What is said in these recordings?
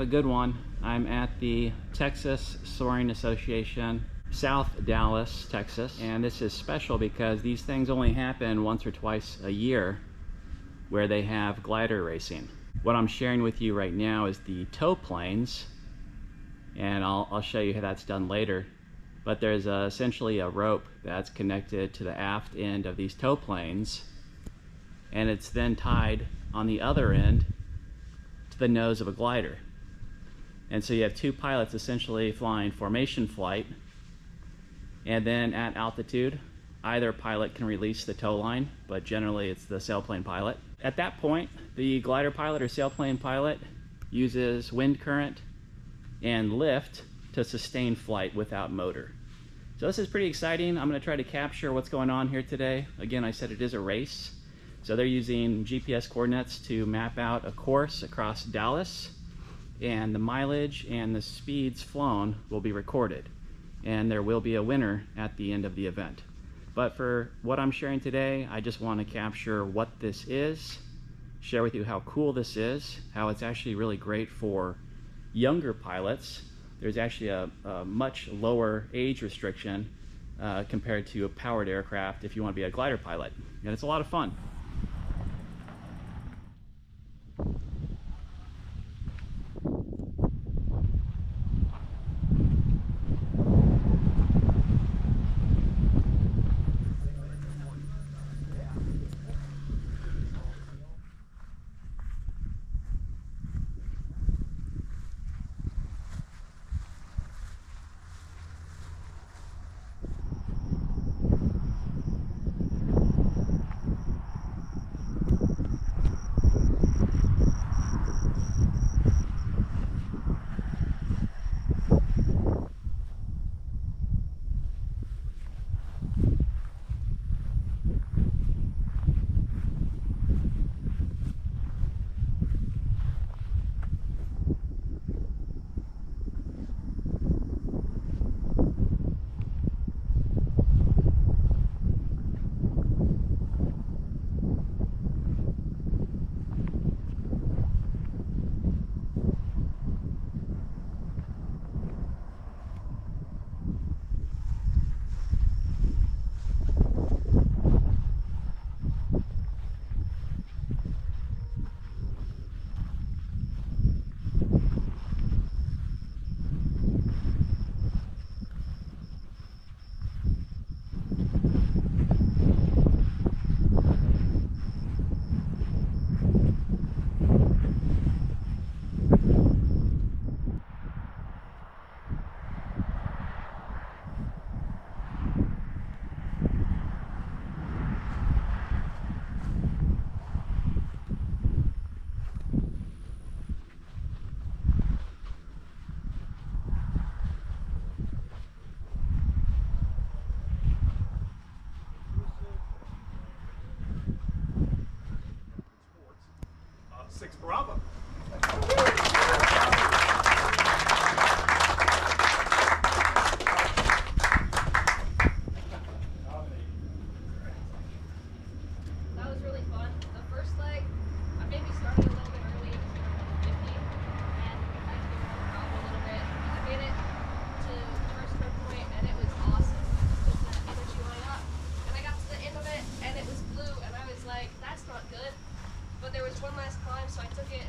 have a good one. I'm at the Texas Soaring Association, South Dallas, Texas, and this is special because these things only happen once or twice a year where they have glider racing. What I'm sharing with you right now is the tow planes, and I'll show you how that's done later. But there's essentially a rope that's connected to the aft end of these tow planes, and it's then tied on the other end to the nose of a glider. And so you have two pilots essentially flying formation flight, and then at altitude either pilot can release the tow line, but generally it's the sailplane pilot. At that point, the glider pilot or sailplane pilot uses wind current and lift to sustain flight without motor. So this is pretty exciting. I'm going to try to capture what's going on here today. Again, I said it is a race. So they're using GPS coordinates to map out a course across Dallas, and the mileage and the speeds flown will be recorded. And there will be a winner at the end of the event. But for what I'm sharing today, I just want to capture what this is, share with you how cool this is, how it's actually really great for younger pilots. There's actually a much lower age restriction compared to a powered aircraft if you want to be a glider pilot. And it's a lot of fun. Bravo. That was really fun. The first leg, I maybe started a little bit early, 50, and I had to go around the Bravo a little bit. I made it to the first turn point, and it was awesome. Just that energy line up. And I got to the end of it, and it was blue, and I was like, that's not good. But there was one last climb, so I took it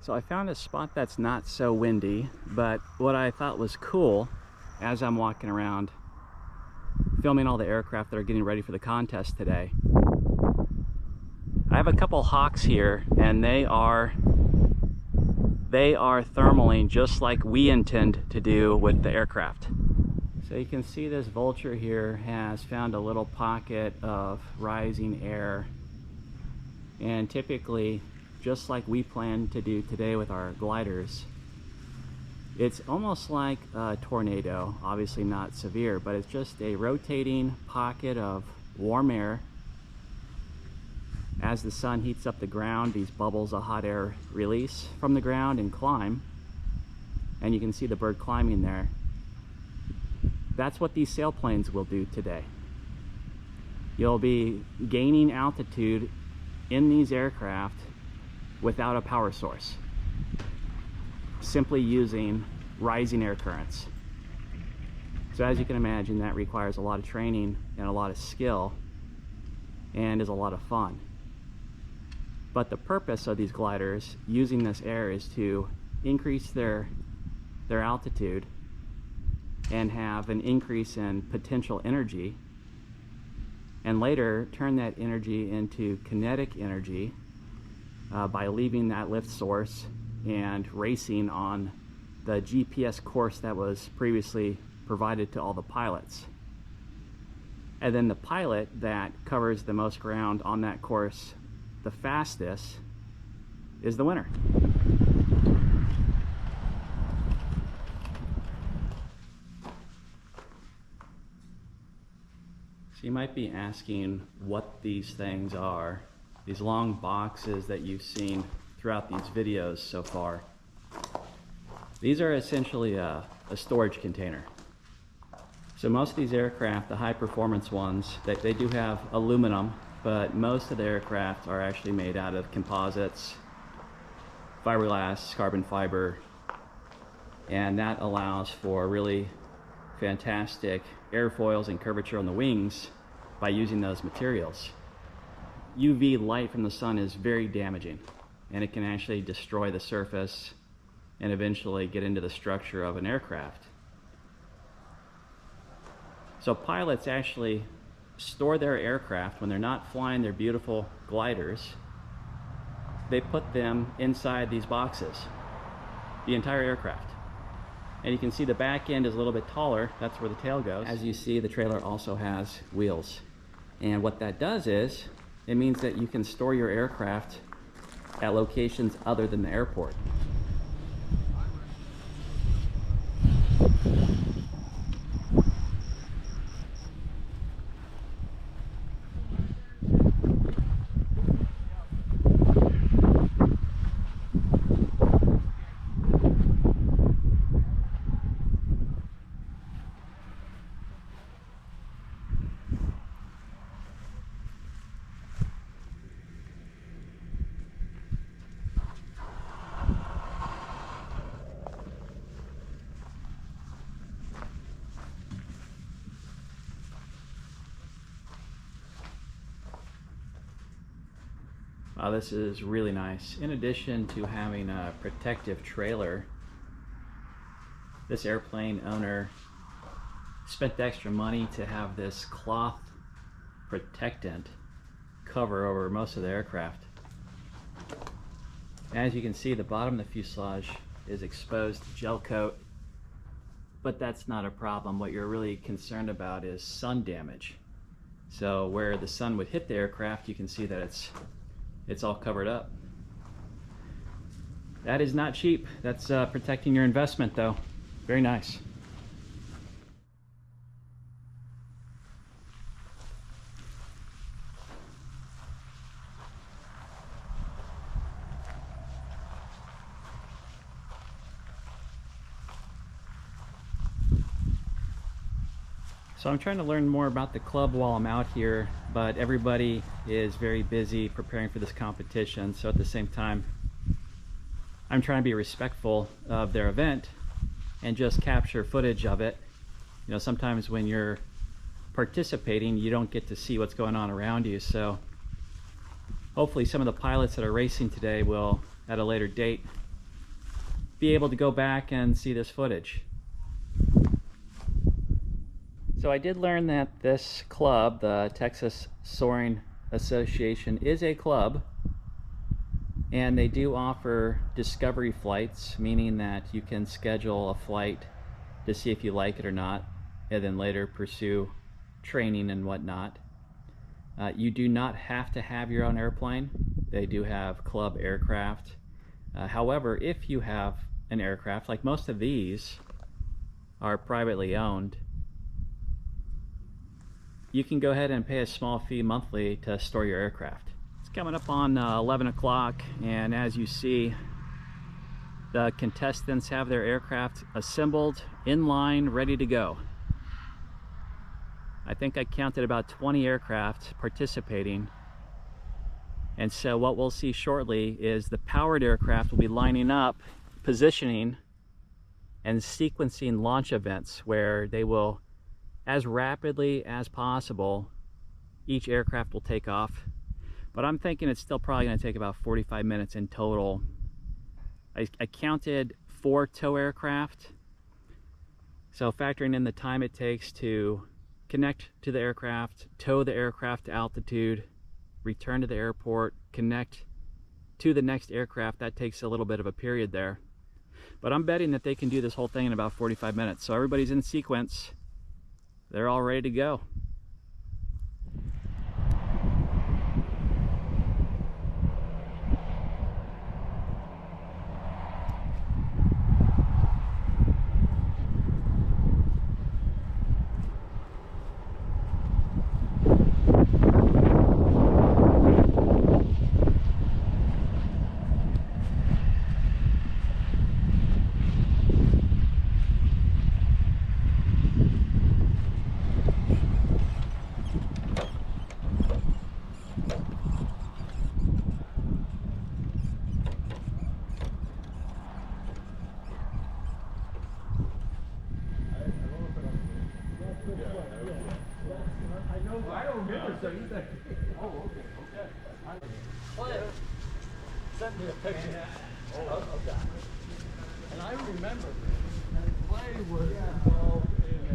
So I found a spot that's not so windy, but what I thought was cool as I'm walking around filming all the aircraft that are getting ready for the contest today, I have a couple Hawks here, and they are thermaling just like we intend to do with the aircraft. So you can see this Vulture here has found a little pocket of rising air, and typically, just like we plan to do today with our gliders, it's almost like a tornado. Obviously not severe, but it's just a rotating pocket of warm air. As the sun heats up the ground, these bubbles of hot air release from the ground and climb, and you can see the bird climbing there. That's what these sailplanes will do today. You'll be gaining altitude in these aircraft without a power source, simply using rising air currents. So as you can imagine, that requires a lot of training and a lot of skill, and is a lot of fun. But the purpose of these gliders using this air is to increase their altitude and have an increase in potential energy, and later turn that energy into kinetic energy by leaving that lift source and racing on the GPS course that was previously provided to all the pilots. And then the pilot that covers the most ground on that course the fastest is the winner. So you might be asking what these things are. These long boxes that you've seen throughout these videos so far. These are essentially a storage container. So most of these aircraft, the high performance ones, they do have aluminum, but most of the aircraft are actually made out of composites, fiberglass, carbon fiber, and that allows for really fantastic airfoils and curvature on the wings by using those materials. UV light from the sun is very damaging, and it can actually destroy the surface and eventually get into the structure of an aircraft. So pilots actually store their aircraft when they're not flying their beautiful gliders. They put them inside these boxes, the entire aircraft. And you can see the back end is a little bit taller. That's where the tail goes. As you see, the trailer also has wheels. And what that does is, it means that you can store your aircraft at locations other than the airport. Wow, this is really nice. In addition to having a protective trailer, this airplane owner spent the extra money to have this cloth protectant cover over most of the aircraft. As you can see, the bottom of the fuselage is exposed gel coat, but that's not a problem. What you're really concerned about is sun damage. So where the sun would hit the aircraft, you can see that it's all covered up. That is not cheap. That's protecting your investment though. Very nice. So I'm trying to learn more about the club while I'm out here, but everybody is very busy preparing for this competition. So at the same time, I'm trying to be respectful of their event and just capture footage of it. You know, sometimes when you're participating, you don't get to see what's going on around you. So hopefully some of the pilots that are racing today will, at a later date, be able to go back and see this footage. So I did learn that this club, the Texas Soaring Association, is a club, and they do offer discovery flights, meaning that you can schedule a flight to see if you like it or not, and then later pursue training and whatnot. You do not have to have your own airplane. They do have club aircraft. However, if you have an aircraft, like most of these are privately owned, you can go ahead and pay a small fee monthly to store your aircraft. It's coming up on 11 o'clock, and as you see, the contestants have their aircraft assembled, in line, ready to go. I think I counted about 20 aircraft participating. And so what we'll see shortly is the powered aircraft will be lining up, positioning, and sequencing launch events where they will, as rapidly as possible, each aircraft will take off. But I'm thinking it's still probably going to take about 45 minutes in total. I counted 4 tow aircraft. So factoring in the time it takes to connect to the aircraft, tow the aircraft to altitude, return to the airport, connect to the next aircraft, that takes a little bit of a period there. But I'm betting that they can do this whole thing in about 45 minutes. So everybody's in sequence. They're all ready to go. Sent me a picture of that. And I remember Clay was involved in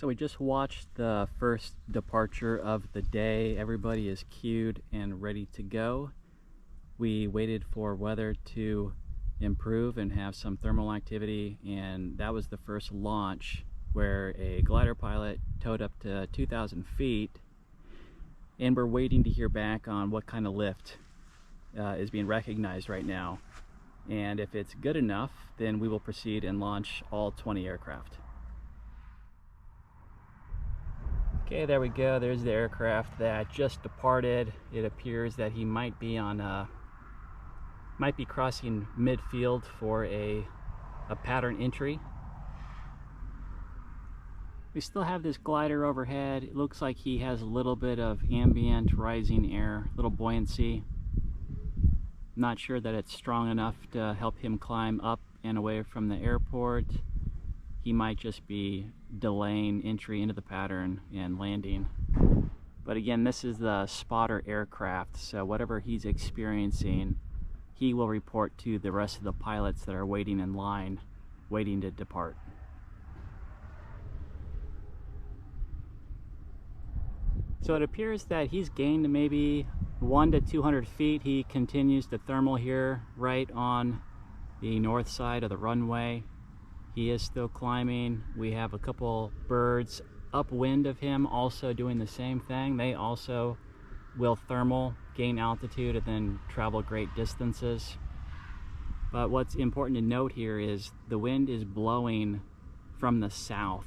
So we just watched the first departure of the day. Everybody is queued and ready to go. We waited for weather to improve and have some thermal activity, and that was the first launch where a glider pilot towed up to 2,000 feet, and we're waiting to hear back on what kind of lift is being recognized right now. And if it's good enough, then we will proceed and launch all 20 aircraft. Okay, there we go. There's the aircraft that just departed. It appears that he might be crossing midfield for a pattern entry. We still have this glider overhead. It looks like he has a little bit of ambient rising air, little buoyancy. Not sure that it's strong enough to help him climb up and away from the airport, he might just be delaying entry into the pattern and landing. But again, this is the spotter aircraft, so whatever he's experiencing, he will report to the rest of the pilots that are waiting in line, waiting to depart. So it appears that he's gained maybe 100 to 200 feet. He continues to thermal here right on the north side of the runway. He is still climbing. We have a couple birds upwind of him also doing the same thing. They also will thermal, gain altitude, and then travel great distances. But what's important to note here is the wind is blowing from the south.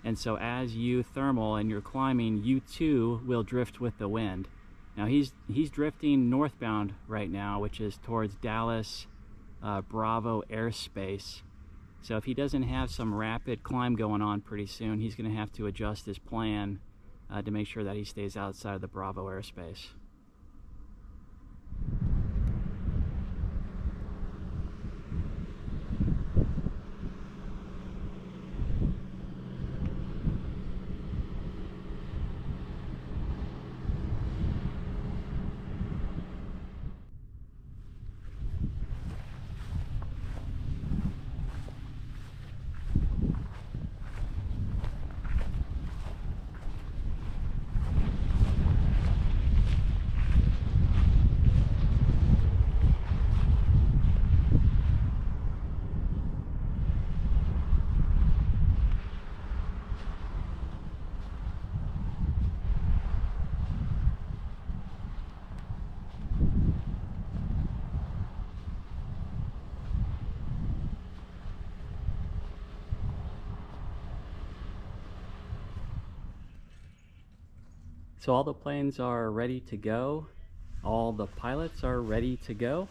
And so as you thermal and you're climbing, you too will drift with the wind. Now he's drifting northbound right now, which is towards Dallas Bravo airspace. So if he doesn't have some rapid climb going on pretty soon, he's going to have to adjust his plan to make sure that he stays outside of the Bravo airspace. So all the planes are ready to go. All the pilots are ready to go.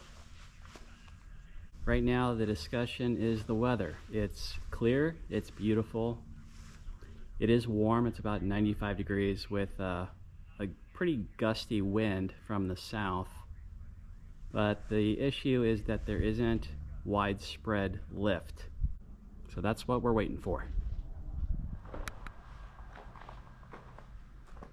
Right now the discussion is the weather. It's clear, it's beautiful. It is warm, it's about 95 degrees with a pretty gusty wind from the south. But the issue is that there isn't widespread lift. So that's what we're waiting for.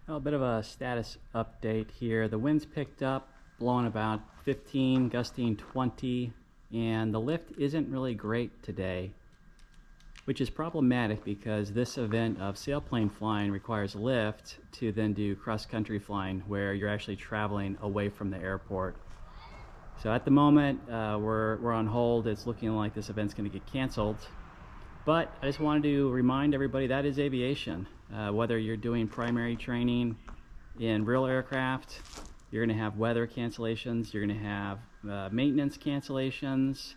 A bit of a status update here. The wind's picked up, blowing about 15, gusting 20, and the lift isn't really great today, which is problematic because this event of sailplane flying requires lift to then do cross-country flying where you're actually traveling away from the airport. So at the moment, we're on hold. It's looking like this event's going to get canceled. But I just wanted to remind everybody that is aviation. Whether you're doing primary training in real aircraft, you're going to have weather cancellations, you're going to have maintenance cancellations.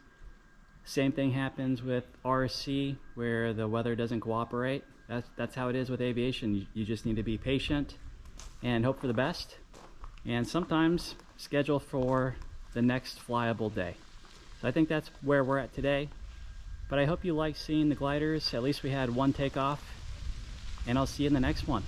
Same thing happens with RC where the weather doesn't cooperate. That's how it is with aviation. You just need to be patient and hope for the best, and sometimes schedule for the next flyable day. So I think that's where we're at today. But I hope you like seeing the gliders. At least we had one takeoff, and I'll see you in the next one.